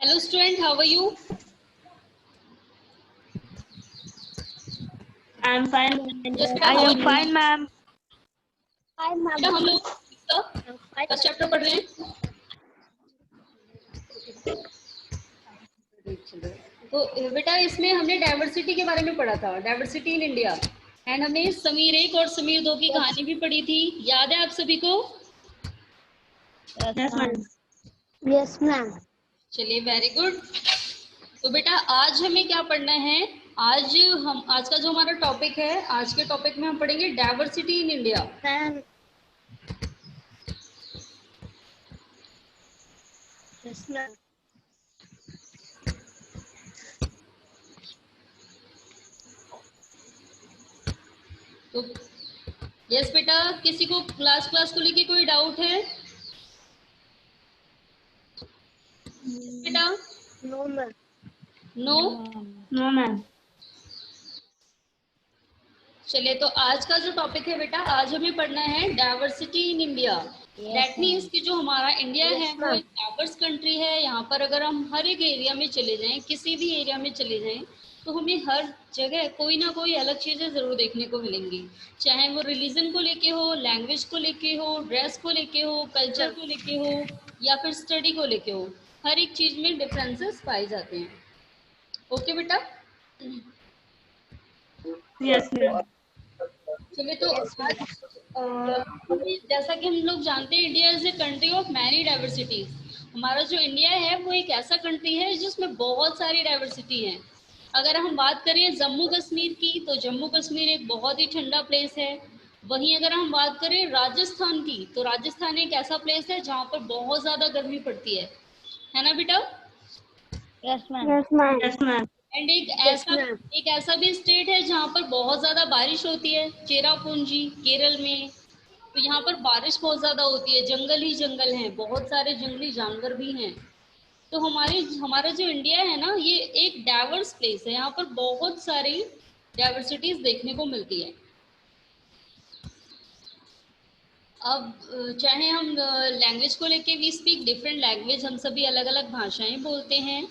Hello student, how are you? I'm fine. Yes, I how are am you? fine, ma'am. Hi, बेटा ma'am. हम लोग first chapter पढ़ रहे हैं। तो बेटा इसमें हमने डाइवर्सिटी के बारे में पढ़ा था, डाइवर्सिटी इन इंडिया। एंड हमने समीर 1 और समीर 2 की कहानी भी पढ़ी थी, याद है आप सभी को? Yes, ma'am. Yes, ma'am. चलिए वेरी गुड। तो बेटा आज हमें क्या पढ़ना है? आज का जो हमारा टॉपिक है, आज के टॉपिक में हम पढ़ेंगे diversity in India. Ma'am. Yes, ma'am. तो यस बेटा, किसी को क्लास को लेके कोई डाउट है? बेटा No, ma'am. No. No, ma'am. चलिए तो आज का जो टॉपिक है बेटा, आज हमें पढ़ना है diversity in India. That means कि जो हमारा इंडिया Yes, है वो ma'am. एक डाइवर्स कंट्री है। यहाँ पर अगर हम हर एक एरिया में चले जाएं, किसी भी एरिया में चले जाएं, तो हमें हर जगह कोई ना कोई अलग चीजें जरूर देखने को मिलेंगी। चाहे वो रिलीजन को लेके हो, लैंग्वेज को लेके हो, ड्रेस को लेके हो, कल्चर को लेके हो, या फिर स्टडी को लेके हो, हर एक चीज में डिफरेंसेस पाए जाते हैं। ओके बेटा। Yes, ma'am. चलिए तो आज जैसा कि हम लोग जानते हैं, India is a country of many diversities. हमारा जो इंडिया है वो एक ऐसा कंट्री है जिसमें बहुत सारी डाइवर्सिटी है। अगर हम बात करें जम्मू कश्मीर की, तो जम्मू कश्मीर एक बहुत ही ठंडा प्लेस है। वहीं अगर हम बात करें राजस्थान की, तो राजस्थान एक ऐसा प्लेस है जहाँ पर बहुत ज्यादा गर्मी पड़ती है ना बेटा? Yes, ma'am. Yes, ma'am. Yes, ma'am. And Yes, ma'am. एक ऐसा भी स्टेट है जहाँ पर बहुत ज्यादा बारिश होती है, चेरापूंजी केरल में। तो यहाँ पर बारिश बहुत ज्यादा होती है, जंगल ही जंगल हैं, बहुत सारे जंगली जानवर भी हैं। तो हमारा जो इंडिया है ना, ये एक डाइवर्स प्लेस है। यहाँ पर बहुत सारी डाइवर्सिटीज देखने को मिलती है। अब चाहे हम लैंग्वेज को लेके, वी स्पीक डिफरेंट लैंग्वेज, हम सभी अलग अलग भाषाएं बोलते हैं,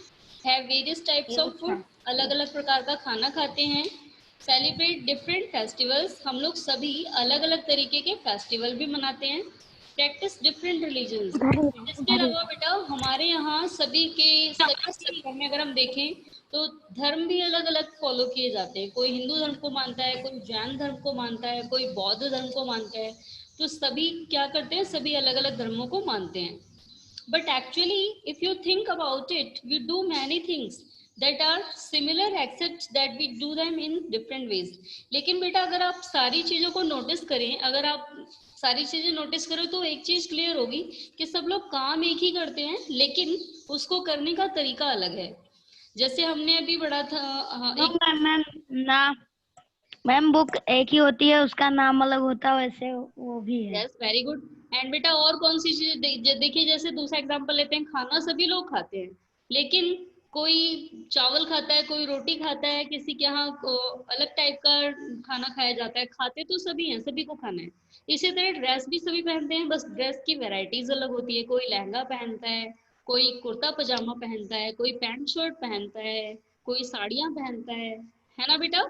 have various types of food, अलग अलग प्रकार का खाना खाते हैं, सेलिब्रेट डिफरेंट फेस्टिवल्स, हम लोग सभी अलग अलग तरीके के फेस्टिवल भी मनाते हैं, प्रैक्टिस डिफरेंट रिलीजन्स। इसके अलावा बेटा हमारे यहाँ सभी धर्म में अगर हम देखें, तो धर्म भी अलग अलग फॉलो किए जाते हैं। कोई हिंदू धर्म को मानता है, कोई जैन धर्म को मानता है, कोई बौद्ध धर्म को मानता है। तो सभी क्या करते हैं, सभी अलग अलग धर्मों को मानते हैं। But actually if you think about it, we do many things that are similar except that we do them in different ways. लेकिन बेटा अगर आप सारी चीजों को नोटिस करें, अगर आप सारी चीजें नोटिस करो, तो एक चीज क्लियर होगी कि सब लोग काम एक ही करते हैं, लेकिन उसको करने का तरीका अलग है। जैसे हमने अभी पढ़ा था No, एक। मैम ना मैम बुक एक ही होती है, उसका नाम अलग होता है, वैसे वो भी है। Yes very good. एंड बेटा और कौन सी चीज देखिए, जैसे दूसरा एग्जांपल लेते हैं, खाना सभी लोग खाते हैं, लेकिन कोई चावल खाता है, कोई रोटी खाता है, किसी के यहाँ अलग टाइप का खाना खाया जाता है। खाते तो सभी हैं, सभी को खाना है। इसी तरह ड्रेस भी सभी पहनते हैं, बस ड्रेस की वैरायटीज अलग होती है। कोई लहंगा पहनता है, कोई कुर्ता पजामा पहनता है, कोई पैंट शर्ट पहनता है, कोई साड़ियाँ पहनता है ना बेटा?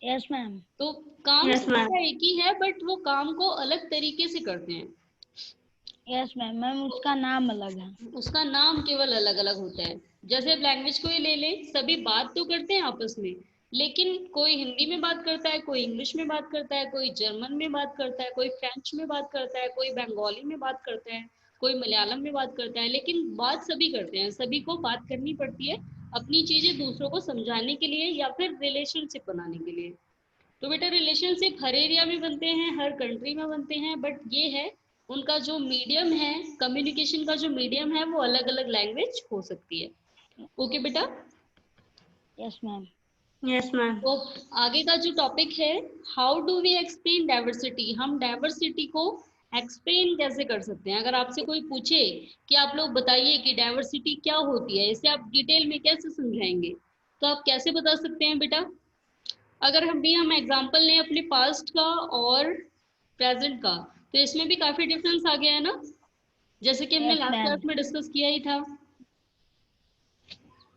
Yes ma'am. तो काम Yes, ma'am. सबका एक ही है, बट वो काम को अलग तरीके से करते हैं। यस मैम, मैम उसका नाम अलग है। उसका नाम केवल अलग अलग होता है। जैसे लैंग्वेज को ही ले लें, सभी बात तो करते हैं आपस में, लेकिन कोई हिंदी में बात करता है, कोई इंग्लिश में बात करता है, कोई जर्मन में बात करता है, कोई फ्रेंच में बात करता है, कोई बंगाली में बात करता है, कोई मलयालम में बात करता है, लेकिन बात सभी करते हैं। सभी को बात करनी पड़ती है अपनी चीजें दूसरों को समझाने के लिए, या फिर रिलेशनशिप बनाने के लिए। तो बेटा रिलेशनशिप हर एरिया में बनते हैं, हर कंट्री में बनते हैं, बट ये है उनका जो मीडियम है, कम्युनिकेशन का जो मीडियम है, वो अलग अलग लैंग्वेज हो सकती है। ओके बेटा। Yes ma'am. Yes, ma'am. तो आगे का जो टॉपिक है, how do we explain diversity, हम डाइवर्सिटी को एक्सप्लेन कैसे कर सकते हैं? अगर आपसे कोई पूछे कि आप लोग बताइए कि डाइवर्सिटी क्या होती है, इसे आप डिटेल में कैसे समझाएंगे, तो आप कैसे बता सकते हैं बेटा? अगर हम एग्जांपल लें अपने पास्ट का और प्रेजेंट का, तो इसमें भी काफी डिफरेंस आ गया है ना, जैसे कि हमने यस लास्ट मैम। क्लास में डिस्कस किया ही था।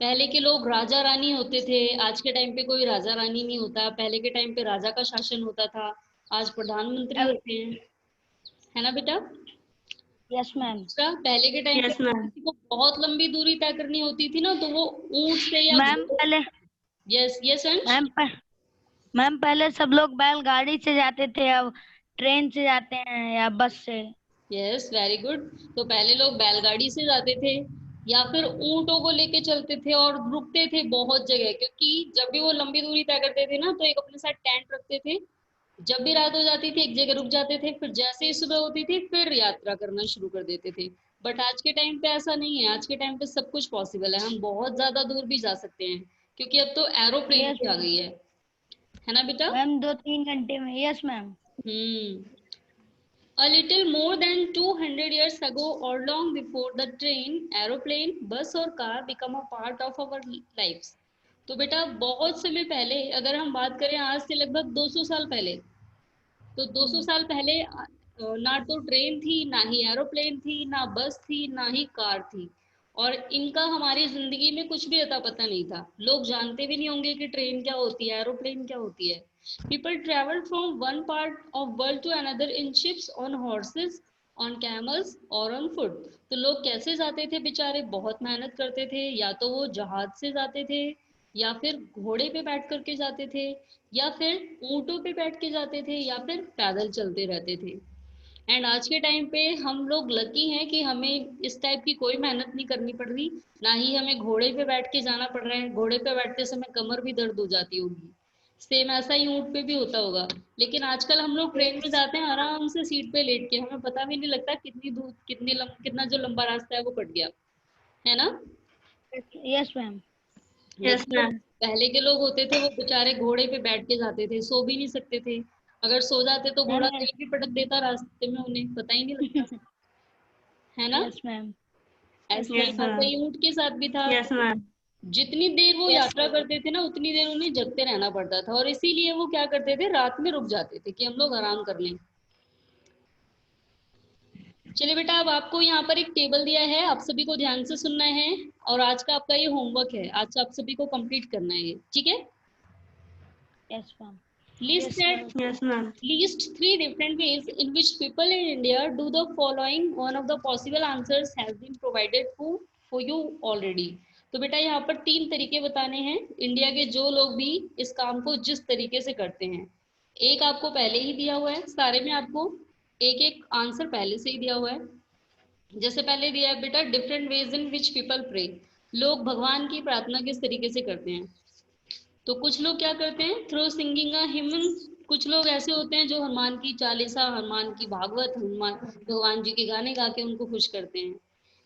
पहले के लोग राजा रानी होते थे, आज के टाइम पे कोई राजा रानी नहीं होता। पहले के टाइम पे राजा का शासन होता था, आज प्रधानमंत्री होते हैं, है ना बेटा? Yes ma'am. पहले के टाइम पे Yes, ma'am. किसी को बहुत लंबी दूरी तय करनी होती थी ना, तो वो ऊंट से या मैम पहले यस यस अंश। मैम पहले सब लोग बैलगाड़ी से जाते थे, अब ट्रेन से जाते हैं या बस से। Yes very good. तो पहले लोग बैलगाड़ी से जाते थे या फिर ऊंटों को लेके चलते थे और रुकते थे बहुत जगह, क्योंकि जब भी वो लंबी दूरी तय करते थे ना, तो एक अपने साथ टेंट रखते थे। जब भी रात हो जाती थी एक जगह रुक जाते थे, फिर जैसे ही सुबह होती थी फिर यात्रा करना शुरू कर देते थे। बट आज के टाइम पे ऐसा नहीं है, आज के टाइम पे सब कुछ पॉसिबल है, हम बहुत ज्यादा दूर भी जा सकते हैं, क्योंकि अब तो एरोप्लेन यस भी आ गई है ना बेटा? मैम, 2-3 घंटे में। Yes ma'am. Hmm. A little more than 200 years ago or long before, the train, aeroplane, bus और car become a part of our lives. तो बेटा बहुत समय पहले, अगर हम बात करें आज से लगभग 200 साल पहले, तो 200 साल पहले ना तो ट्रेन थी, ना ही एरोप्लेन थी, ना बस थी, ना ही कार थी, और इनका हमारी जिंदगी में कुछ भी अता पता नहीं था। लोग जानते भी नहीं होंगे कि ट्रेन क्या होती है, एरोप्लेन क्या होती है। People travel from one part of world to another in ships, on horses, on camels और ऑन फुट। तो लोग कैसे जाते थे बेचारे? बहुत मेहनत करते थे, या तो वो जहाज से जाते थे, या फिर घोड़े पे बैठ करके जाते थे, या फिर ऊंटों पे बैठ के जाते थे, या फिर पैदल चलते रहते थे। एंड आज के टाइम पे हम लोग लकी हैं कि हमें इस टाइप की कोई मेहनत नहीं करनी पड़ रही, ना ही हमें घोड़े पे बैठ के जाना पड़ रहा है। घोड़े पे बैठते समय कमर भी दर्द हो जाती होगी, सेम ऐसा ही ऊंट पे भी होता होगा। लेकिन आजकल हम लोग ट्रेन में जाते हैं आराम से सीट पे लेट के, हमें पता भी नहीं लगता कितनी दूर, कितना जो लंबा रास्ता है वो कट गया, है ना? Yes ma'am. Yes, लेकिन जो ma'am. पहले के लोग होते थे वो बेचारे घोड़े पे बैठ के जाते थे, सो भी नहीं सकते थे। अगर सो जाते तो घोड़ा मैम। कहीं भी पटक देता रास्ते में, उन्हें पता ही नहीं लगता, है ना? Yes ma'am. यस ऐसे Yes, ही मैम। ऐसे ma'am. ही ऊँट के साथ भी था। Yes, ma'am. जितनी देर वो यस यात्रा करते थे ना, उतनी देर उन्हें जगते रहना पड़ता था, और इसीलिए वो क्या करते थे, रात में रुक जाते थे कि हम लोग आराम कर लें। चलिए बेटा, अब आपको यहाँ पर एक टेबल दिया है, आप सभी को ध्यान से सुनना है, और आज का आपका ये होमवर्क है, आज आप सभी को कंप्लीट करना है ये, ठीक है? Yes ma'am. List that Yes, ma'am. least 3 different ways in which people in India do the following. One of the possible answers has been provided for you already. तो बेटा यहाँ पर 3 तरीके बताने हैं इंडिया के जो लोग भी इस काम को जिस तरीके से करते हैं। एक आपको पहले ही दिया हुआ है, सारे में आपको एक एक आंसर पहले से ही दिया हुआ है। जैसे पहले दिया है बेटा, different ways in which people pray. लोग भगवान की प्रार्थना किस तरीके से करते हैं? तो कुछ लोग क्या करते हैं, थ्रू सिंगिंग अ हिमन। कुछ लोग ऐसे होते हैं जो हनुमान की चालीसा, हनुमान की भागवत, हनुमान भगवान जी के गाने गा के उनको खुश करते हैं।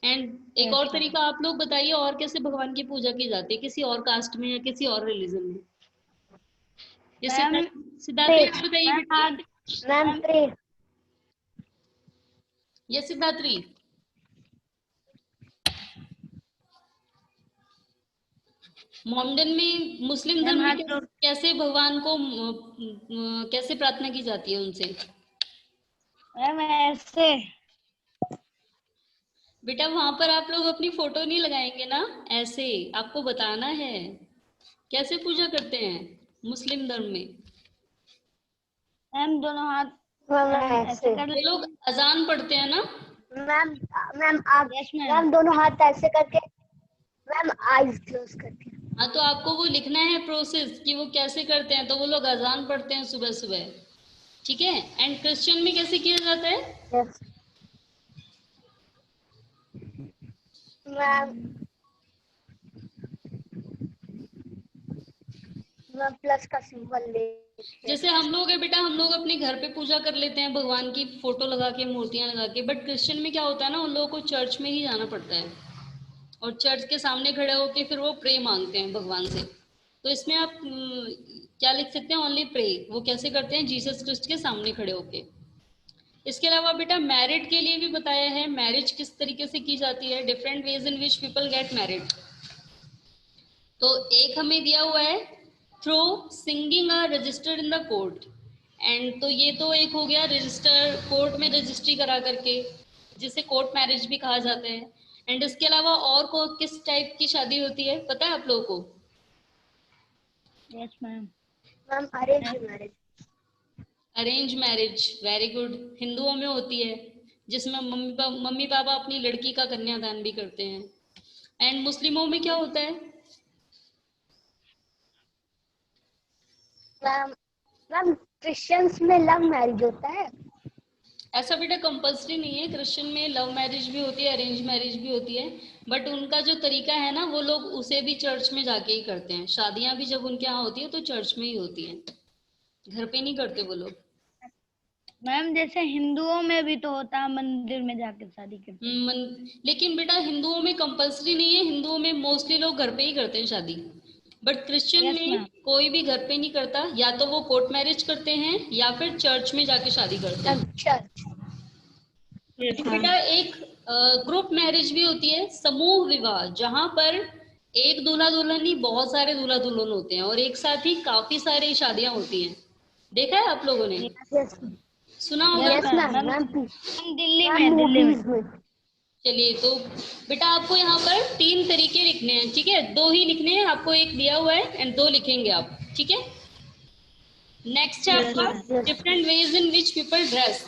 एंड एक और तरीका आप लोग बताइए, और कैसे भगवान की पूजा की जाती है किसी और कास्ट में या किसी और रिलीजन में? ये मैम सिद्धार्थी आप बताइए मैम बेटा। Ma'am pray. ये सिद्धार्थी, मोमडन में मुस्लिम धर्म मैम में हाथ जोड़। कैसे भगवान को कैसे प्रार्थना की जाती है उनसे? मैम ऐसे। बेटा वहां पर आप लोग अपनी फोटो नहीं लगाएंगे ना, ऐसे आपको बताना है कैसे पूजा करते हैं मुस्लिम धर्म में। मैम दोनों हाथ मैम ऐसे ऐसे। कर वो लोग अजान पढ़ते हैं ना? मैम मैम आप यस मैम। मैम दोनों हाथ ऐसे करके, मैम आईज क्लोज करके। हाँ, तो आपको वो लिखना है प्रोसेस कि वो कैसे करते हैं। तो वो लोग अजान पढ़ते हैं सुबह सुबह, ठीक है? एंड क्रिश्चियन में कैसे किया जाता है? Yes ma'am. मैम प्लस का सिंबल ले। जैसे हम लोग है बेटा, हम लोग अपने घर पे पूजा कर लेते हैं भगवान की फोटो लगा के, मूर्तियां लगा के, बट क्रिश्चियन में क्या होता है ना, उन लोगों को चर्च में ही जाना पड़ता है, और चर्च के सामने खड़े होके फिर वो प्रे मांगते हैं भगवान से। तो इसमें आप क्या लिख सकते हैं, ओनली प्रे। वो कैसे करते हैं, जीसस क्रिस्ट के सामने खड़े होके। इसके अलावा बेटा मैरिड के लिए भी बताया है, मैरिज किस तरीके से की जाती है, different ways in which people get married. तो एक हमें दिया हुआ है, through singing a registered in the court. And तो ये तो एक हो गया, रजिस्टर कोर्ट में रजिस्ट्री करा करके, जिसे कोर्ट मैरिज भी कहा जाता है। एंड इसके अलावा और को किस टाइप की शादी होती है पता है आप लोगों को? Yes ma'am. Ma'am arrange marriage. Arrange marriage, very good. हिंदुओं में होती है जिसमें मम्मी पापा अपनी लड़की का कन्यादान भी करते हैं। एंड मुस्लिमों में क्या होता है? मैम मैम क्रिश्चियंस में लव मैरिज होता है। ऐसा बेटा कंपल्सरी नहीं है, क्रिश्चियन में लव मैरिज भी होती है, अरेंज मैरिज भी होती है, बट उनका जो तरीका है ना वो लोग उसे भी चर्च में जाके ही करते हैं। शादियां भी जब उनके यहाँ होती है तो चर्च में ही होती है, घर पे नहीं करते वो लोग। मैम जैसे हिंदुओं में भी तो होता है, मंदिर में जाकर शादी करते हैं। लेकिन बेटा हिंदुओं में कंपल्सरी नहीं है, हिंदुओं में मोस्टली लोग घर पे ही करते हैं शादी, बट क्रिश्चियन Yes, में ma'am. कोई भी घर पे नहीं करता, या तो वो कोर्ट मैरिज करते हैं या फिर चर्च में जाके शादी करते हैं। चर्च। Yes, ma'am. बेटा एक ग्रुप मैरिज भी होती है, समूह विवाह, जहां पर एक दूल्हा दुल्हन नहीं बहुत सारे दूल्हा दुल्हन होते हैं और एक साथ ही काफी सारी शादियां होती हैं। देखा है आप लोगों ने? यस सुना होगा? Yes ma'am. Ma'am ma'am Delhi ma'am में मूवीज में। चलिए तो बेटा आपको यहाँ पर 3 तरीके लिखने हैं, ठीक है? 2 ही लिखने हैं, आपको एक दिया हुआ है एंड 2 लिखेंगे आप, ठीक है? नेक्स्ट है Yes, आपका ma'am. Different ways in which people dress,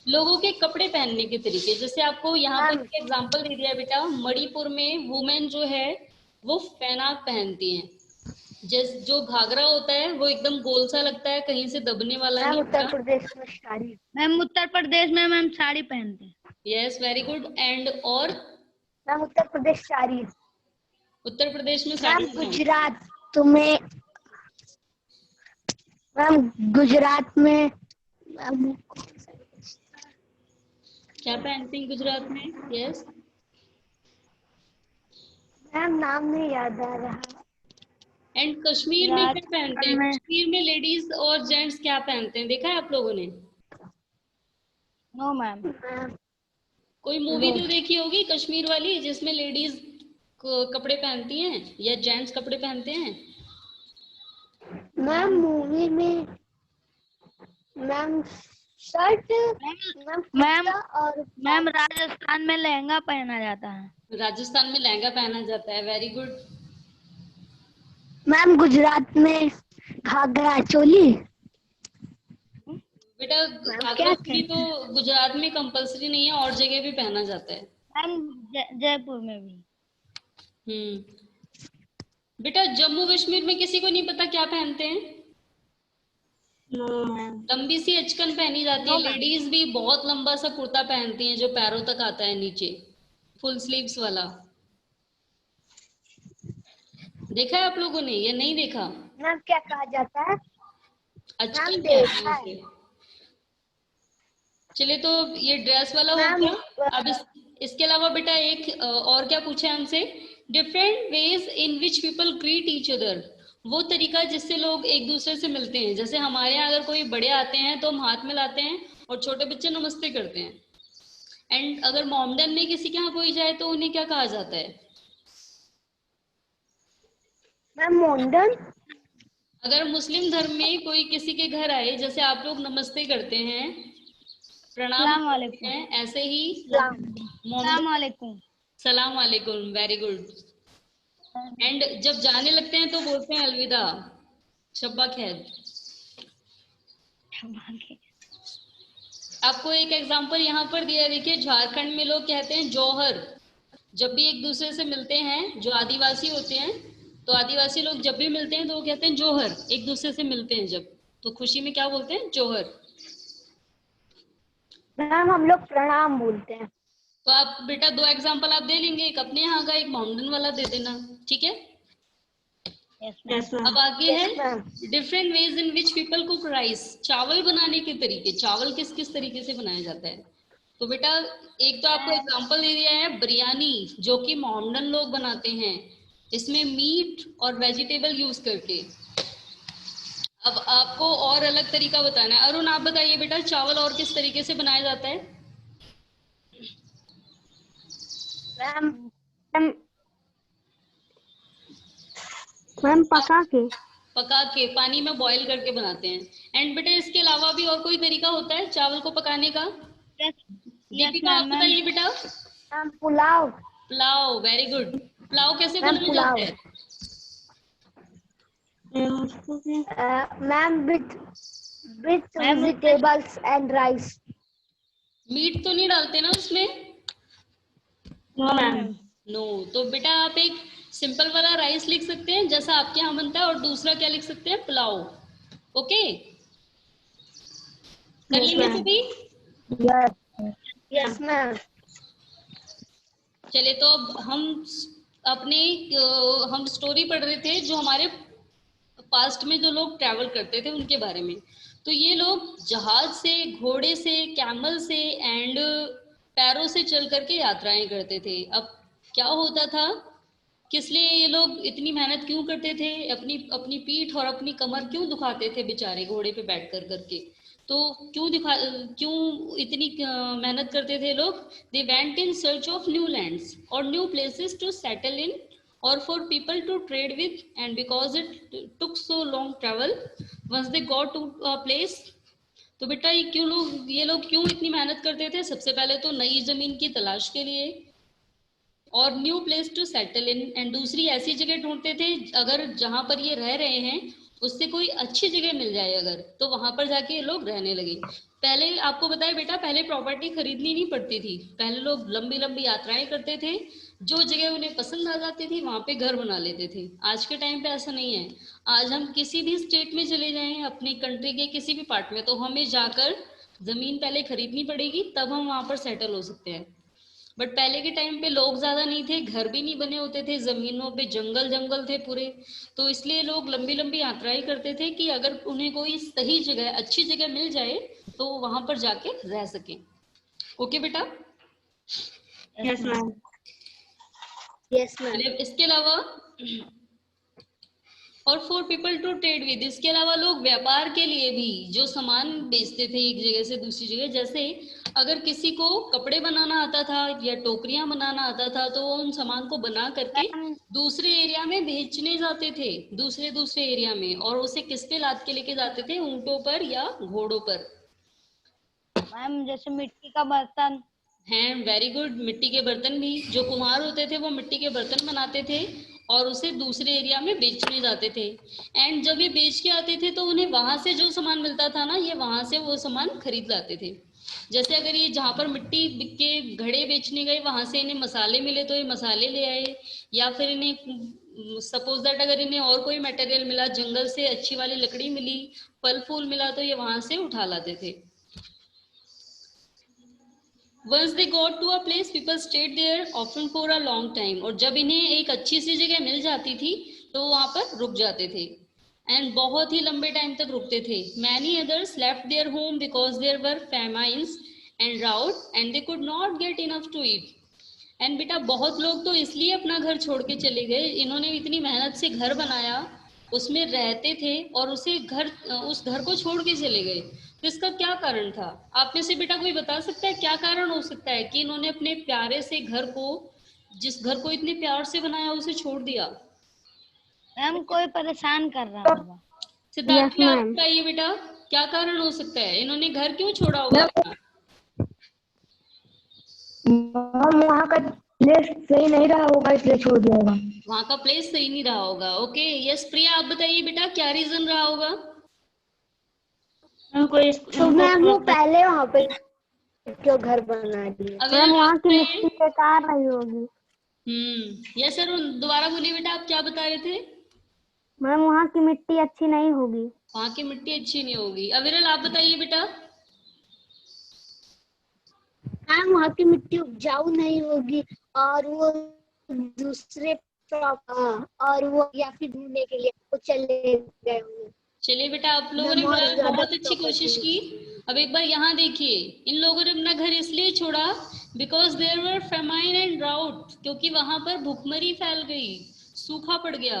लोगों के कपड़े पहनने के तरीके। जैसे आपको यहाँ पर एक एग्जांपल दे दिया बेटा, मणिपुर में वुमेन जो है वो पैनाक पहनती हैं। जो घाघरा होता है वो एकदम गोल सा लगता है, कहीं से दबने वाला मैम नहीं उत्तर होता। प्रदेश में साड़ी। मैम उत्तर प्रदेश में मैम साड़ी पहनते हैं। Yes very good. एंड और मैम उत्तर प्रदेश साड़ी। उत्तर प्रदेश में मैम साड़ी गुजरात में। मैम गुजरात में मैम क्या पहनते हैं गुजरात में? यस मैम नाम नहीं याद आ रहा। एंड कश्मीर में क्या पहनते हैं? में कश्मीर में लेडीज और जेंट्स क्या पहनते हैं, देखा है आप लोगों ने? No ma'am. मैम कोई मूवी तो देखी होगी कश्मीर वाली जिसमें लेडीज कपड़े पहनती हैं या जेंट्स कपड़े पहनते हैं। मैम मूवी में मैम शर्ट मैम और मैम राजस्थान में लहंगा पहना जाता है। राजस्थान में लहंगा पहना जाता है, वेरी गुड। मैम गुजरात में घाघरा चोली। बेटा घाघरा चोली तो गुजरात में कंपलसरी नहीं है, और जगह भी पहना जाता है। मैम जयपुर में भी। बेटा जम्मू कश्मीर में किसी को नहीं पता क्या पहनते हैं? No, ma'am. लंबी सी अचकन पहनी जाती है। लेडीज भी बहुत लंबा सा कुर्ता पहनती हैं जो पैरों तक आता है नीचे, फुल स्लीव्स वाला। देखा है आप लोगों ने या नहीं देखा? मैम क्या कहा जाता है? अचकन मैम कहते देखा हैं है। उसे। चलिए तो ये ड्रेस वाला हो मैम, गया। अब इसके अलावा बेटा एक और क्या पूछा है हमसे? Different ways in which people greet each other, वो तरीका जिससे लोग एक दूसरे से मिलते हैं। जैसे हमारे यहाँ अगर कोई बड़े आते हैं तो हम हाथ मिलाते हैं और छोटे बच्चे नमस्ते करते हैं। एंड अगर मोमडन में किसी के यहाँ कोई जाए तो उन्हें क्या कहा जाता है? मैम मोंडन। अगर मुस्लिम धर्म में कोई किसी के घर आए, जैसे आप लोग नमस्ते करते हैं, प्रणाम करते हैं, ऐसे ही सलाम वालेकुम। सलाम वालेकुम, वेरी गुड। एंड जब जाने लगते हैं तो बोलते हैं अलविदा, शब्बा खैर। आपको एक एग्जांपल यहाँ पर दिया, देखिए झारखंड में लोग कहते हैं जौहर। जब भी एक दूसरे से मिलते हैं, जो आदिवासी होते हैं, तो आदिवासी लोग जब भी मिलते हैं तो वो कहते हैं जौहर। एक दूसरे से मिलते हैं जब, तो खुशी में क्या बोलते हैं? जौहर। मैम हम लोग प्रणाम बोलते हैं। तो आप बेटा 2 एग्जांपल आप दे लेंगे, एक अपने यहाँ का, एक मोमडन वाला दे देना, ठीक है? Yes, ma'am. अब आगे है ma'am different ways in which people cook rice, चावल बनाने के तरीके। चावल किस किस तरीके से बनाया जाता है? तो बेटा एक तो आपको एग्जांपल दे दिया है बिरयानी, जो कि मोमडन लोग बनाते हैं, इसमें मीट और वेजिटेबल यूज करके। अब आपको और अलग तरीका बताना है। अरुण आप बताइए बेटा, चावल और किस तरीके से बनाया जाता है? मैम पका के पानी में बॉईल करके बनाते हैं। एंड बेटा इसके अलावा भी और कोई तरीका होता है चावल को पकाने का? दीपिका आप बताइए बेटा। Ma'am pulao. Pulao, very good. Pulao कैसे मैम बनाया पुलाव। जाता है? Ma'am with ma'am vegetables and rice. Meat तो नहीं डालते ना उसमें? No ma'am. नो। तो बेटा आप एक सिंपल वाला राइस लिख सकते हैं जैसा आपके यहाँ बनता है, और दूसरा क्या लिख सकते हैं? पुलाव। ओके, कर Yes, लेंगे ma'am. सभी? Yes ma'am. चले तो अब हम स्टोरी पढ़ रहे थे जो हमारे पास्ट में जो लोग ट्रैवल करते थे उनके बारे में। तो ये लोग जहाज से, घोड़े से, कैमल से एंड पैरों से चल करके यात्राएं करते थे। अब क्या होता था, किस लिए ये लोग इतनी मेहनत क्यों करते थे, अपनी अपनी पीठ और अपनी कमर क्यों दुखाते थे बेचारे घोड़े पे बैठ कर करके? तो क्यों इतनी मेहनत करते थे लोग? They went in search of new lands और new places to settle in, or for people to trade with, and because it took so long travel, once they got to a place। तो बेटा ये लोग क्यों इतनी मेहनत करते थे? सबसे पहले तो नई जमीन की तलाश के लिए, और new place to settle in, and दूसरी ऐसी जगह ढूंढते थे अगर जहां पर ये रह रहे हैं उससे कोई अच्छी जगह मिल जाए अगर, तो वहां पर जाके ये लोग रहने लगे। पहले आपको बताया बेटा, पहले प्रॉपर्टी खरीदनी नहीं पड़ती थी, पहले लोग लंबी लंबी यात्राएं करते थे, जो जगह उन्हें पसंद आ जाती थी वहां पे घर बना लेते थे। आज के टाइम पे ऐसा नहीं है। आज हम किसी भी स्टेट में चले जाएं, अपनी कंट्री के किसी भी पार्ट में, तो हमें जाकर जमीन पहले खरीदनी पड़ेगी, तब हम वहां पर सेटल हो सकते हैं। बट पहले के टाइम पे लोग ज्यादा नहीं थे, घर भी नहीं बने होते थे, जमीनों पे जंगल जंगल थे पूरे, तो इसलिए लोग लंबी लंबी यात्राएं करते थे कि अगर उन्हें कोई सही जगह, अच्छी जगह मिल जाए तो वहां पर जाके रह सके। ओके बेटा? Yes, ma'am. Yes ma'am. इसके अलावा और for people to trade with, इसके अलावा लोग व्यापार के लिए भी जो सामान बेचते थे एक जगह से दूसरी जगह, जैसे अगर किसी को कपड़े बनाना आता था या टोकरियां बनाना आता था तो वो उन सामान को बना करके दूसरे एरिया में बेचने जाते थे, दूसरे दूसरे एरिया में, और उसे किस पे लाद के लेके जाते थे? ऊंटों पर या घोड़ों पर। मैम जैसे मिट्टी का बर्तन। हैं, वेरी गुड। मिट्टी के बर्तन भी, जो कुम्हार होते थे वो मिट्टी के बर्तन बनाते थे और उसे दूसरे एरिया में बेचने जाते थे। एंड जब ये बेच के आते थे तो उन्हें वहां से जो सामान मिलता था ना, ये वहां से वो सामान खरीद लाते थे। जैसे अगर ये जहाँ पर मिट्टी के घड़े बेचने गए वहां से इन्हें मसाले मिले तो ये मसाले ले आए, या फिर इन्हें सपोज दैट अगर इन्हें और कोई मटेरियल मिला, जंगल से अच्छी वाली लकड़ी मिली, फल फूल मिला, तो ये वहां से उठा लाते थे। Once they got to a place, people stayed there often for a long time। और जब इन्हें एक अच्छी सी जगह मिल जाती थी तो वहां पर रुक जाते थे, एंड बहुत ही लंबे टाइम तक रुकते थे। Many others left their home because there were famines and drought and they could not get enough to eat। And बेटा बहुत लोग तो इसलिए अपना घर छोड़ के चले गए, इन्होंने इतनी मेहनत से घर बनाया, उसमें रहते थे और उस घर को छोड़ के चले गए। तो इसका क्या कारण था? आप में से बेटा कोई बता सकता है क्या कारण हो सकता है कि इन्होंने अपने प्यारे से घर को, जिस घर को इतने प्यार से बनाया, उसे छोड़ दिया? मैम कोई परेशान कर रहा होगा। सिद्धार्थ Yes, जी, आप ma'am. बताइए बेटा, क्या कारण हो सकता है, इन्होंने घर क्यों छोड़ा होगा अपना? वहाँ का प्लेस सही नहीं रहा होगा इसलिए छोड़ दिया होगा। वहां का प्लेस सही नहीं रहा होगा। ओके, यस प्रिया, आप बताइए बेटा क्या रीजन रहा होगा? तो मैम वो पहले वहाँ पे क्यों घर बना दिया? मैम वहाँ की मिट्टी बेकार नहीं होगी। यस सर, दोबारा बोलिए बेटा, आप क्या बता रहे थे? मैम वहाँ की मिट्टी अच्छी नहीं होगी। वहां की मिट्टी अच्छी नहीं होगी। अविरल, आप बताइए बेटा। मैम वहाँ की मिट्टी उपजाऊ नहीं होगी, और वो दूसरे और वो या फिर ढूंढने के लिए वो चले गए होंगे। चलिए बेटा, आप लोगों ने फिलहाल बहुत अच्छी कोशिश की। अब एक बार यहाँ देखिए, इन लोगों ने अपना घर इसलिए छोड़ा because there were famine and drought, क्योंकि वहां पर भूखमरी फैल गई, सूखा पड़ गया।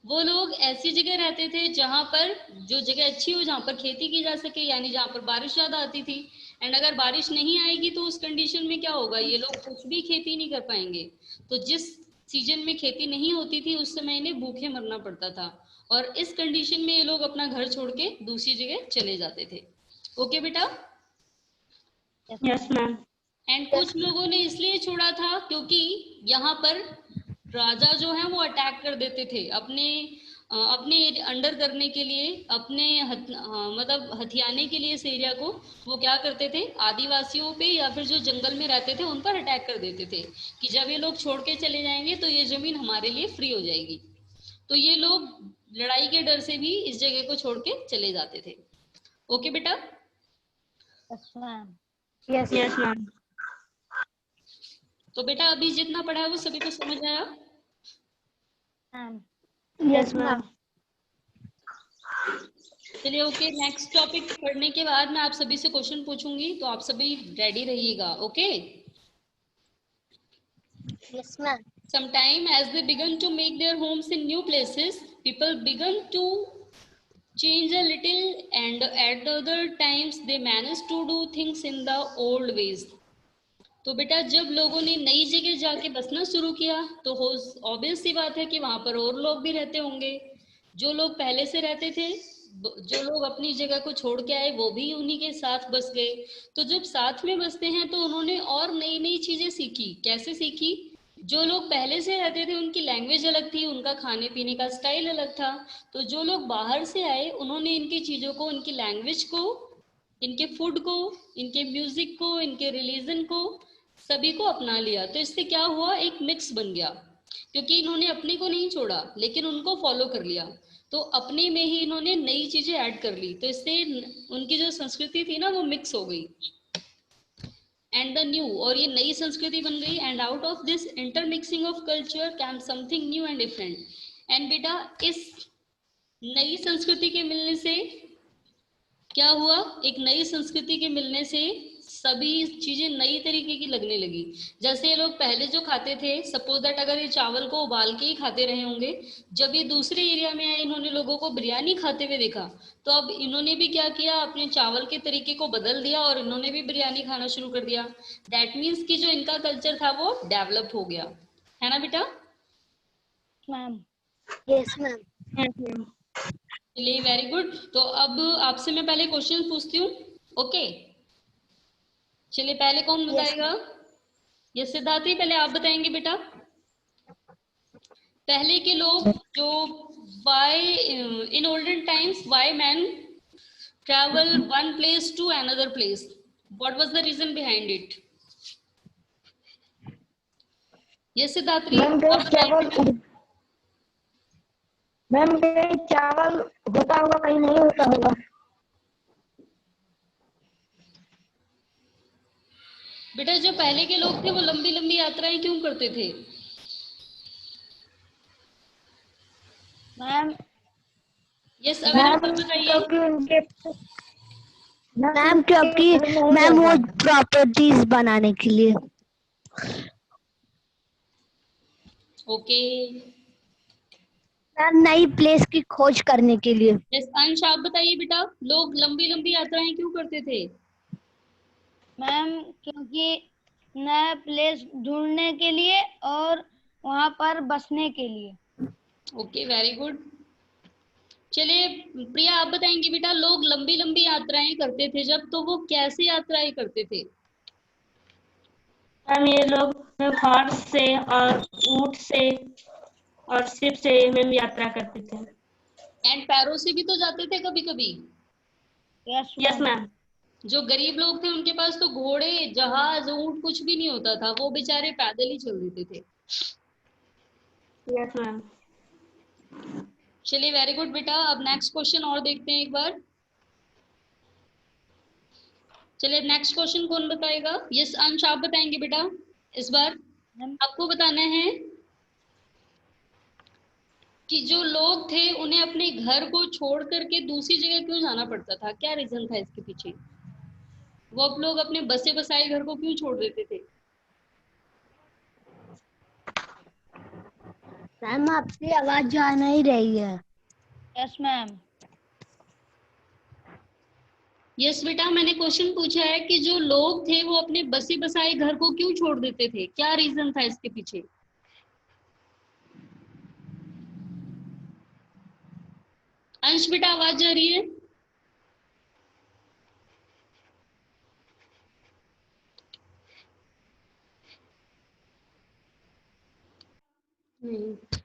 वो लोग ऐसी जगह रहते थे जहां पर, जो जगह अच्छी हो, जहां पर खेती की जा सके, यानी जहां पर बारिश ज्यादा आती थी। एंड अगर बारिश नहीं आएगी तो उस कंडीशन में क्या होगा, ये लोग कुछ भी खेती नहीं कर पाएंगे। तो जिस सीजन में खेती नहीं होती थी उस समय इन्हें भूखे मरना पड़ता था, और इस कंडीशन में ये लोग अपना घर छोड़ के दूसरी जगह चले जाते थे। ओके बेटा? Yes, ma'am. एंड कुछ लोगों ने इसलिए छोड़ा था क्योंकि यहाँ पर राजा जो है वो अटैक कर देते थे अपने अंडर करने के लिए, मतलब हथियाने के लिए इस एरिया को। वो क्या करते थे, आदिवासियों पे या फिर जो जंगल में रहते थे उन पर अटैक कर देते थे कि जब ये लोग छोड़ के चले जाएंगे तो ये जमीन हमारे लिए फ्री हो जाएगी। तो ये लोग लड़ाई के डर से भी इस जगह को छोड़ के चले जाते थे। ओके बेटा? Yes ma'am. Yes yes ma'am. तो बेटा अभी जितना पढ़ा है वो सभी को समझ आया? Ma'am yes ma'am. चलिए ओके, नेक्स्ट टॉपिक पढ़ने के बाद मैं आप सभी से क्वेश्चन पूछूंगी, तो आप सभी रेडी रहिएगा। Okay? Yes ma'am. Sometime as they began to make their homes in new places, people began to change a little, and at other times they managed to do things in the old ways. तो बेटा जब लोगों ने नई जगह जाके बसना शुरू किया तो ऑब्वियस सी बात है कि वहां पर और लोग भी रहते होंगे। जो लोग पहले से रहते थे, जो लोग अपनी जगह को छोड़ के आए, वो भी उन्हीं के साथ बस गए। तो जब साथ में बसते हैं तो उन्होंने और नई नई चीजें सीखी। कैसे सीखी? जो लोग पहले से रहते थे उनकी लैंग्वेज अलग थी, उनका खाने पीने का स्टाइल अलग था। तो जो लोग बाहर से आए उन्होंने इनकी चीजों को, इनकी लैंग्वेज को, इनके फूड को, इनके म्यूजिक को, इनके रिलीजन को, सभी को अपना लिया। तो इससे क्या हुआ, एक मिक्स बन गया, क्योंकि इन्होंने अपने को नहीं छोड़ा लेकिन उनको फॉलो कर लिया। तो अपने में ही इन्होंने नई चीजें ऐड कर ली, तो इससे उनकी जो संस्कृति थी ना वो मिक्स हो गई। एंड द न्यू, और ये नई संस्कृति बन गई। And out of this intermixing of culture came something new and different. And बेटा इस नई संस्कृति के मिलने से क्या हुआ, एक नई संस्कृति के मिलने से सभी चीजें नई तरीके की लगने लगी। जैसे ये लोग पहले जो खाते थे, सपोज दैट अगर ये चावल को उबाल के ही खाते रहे होंगे, जब ये दूसरे एरिया में आए इन्होंने लोगों को बिरयानी खाते हुए देखा, तो अब इन्होंने भी क्या किया, अपने चावल के तरीके को बदल दिया और इन्होंने भी बिरयानी खाना शुरू कर दिया। दैट मीन्स कि जो इनका कल्चर था वो डेवलप हो गया, है ना बेटा? मैम। Yes ma'am. चलिए वेरी गुड। तो अब आपसे मैं पहले क्वेश्चन पूछती हूँ। ओके, चलिए पहले कौन बताएगा? ये सिद्धार्थी, पहले आप बताएंगे बेटा। पहले के लोग जो why in olden times why man travel one place to another place, what was the reason behind it? ये सिद्धार्थी मैम आप बताइए। मैम कहीं चावल होता होगा, कहीं नहीं होता होगा। बेटा जो पहले के लोग थे वो लंबी लंबी यात्राएं क्यों करते थे? मैम यस अविनाश आप बताइए। क्योंकि उनके मैम क्योंकि मैम वो प्रॉपर्टीज बनाने के लिए। ओके मैम नई प्लेस की खोज करने के लिए। यस अंश आप बताइए बेटा, लोग लंबी लंबी यात्राएं क्यों करते थे? मैम क्योंकि नया प्लेस ढूंढने के लिए और वहां पर बसने के लिए। Okay very good. चलिए प्रिया आप बताएंगे बेटा, लोग लंबी लंबी यात्राएं करते थे जब, तो वो कैसे यात्राएं करते थे? मैम ये लोग हॉर्स से और ऊंट से और शिप से मैम यात्रा करते थे। एंड पैरों से भी तो जाते थे कभी कभी। Yes ma'am. जो गरीब लोग थे उनके पास तो घोड़े, जहाज, ऊंट कुछ भी नहीं होता था, वो बेचारे पैदल ही चल देते थे। Yes ma'am. चलिए वेरी गुड बेटा। अब नेक्स्ट क्वेश्चन और देखते हैं एक बार। चलिए नेक्स्ट क्वेश्चन कौन बताएगा? यस अंश आप बताएंगे बेटा। इस बार आपको बताना है कि जो लोग थे उन्हें अपने घर को छोड़ करके दूसरी जगह क्यों जाना पड़ता था, क्या रीजन था इसके पीछे? वो अब लोग अपने बसे बसाए घर को क्यों छोड़ देते थे? मैम आपकी आवाज जा नहीं रही है। Yes ma'am. यस बेटा, मैंने क्वेश्चन पूछा है कि जो लोग थे वो अपने बसे बसाए घर को क्यों छोड़ देते थे, क्या रीजन था इसके पीछे? अंश बेटा आवाज जा रही है? नहीं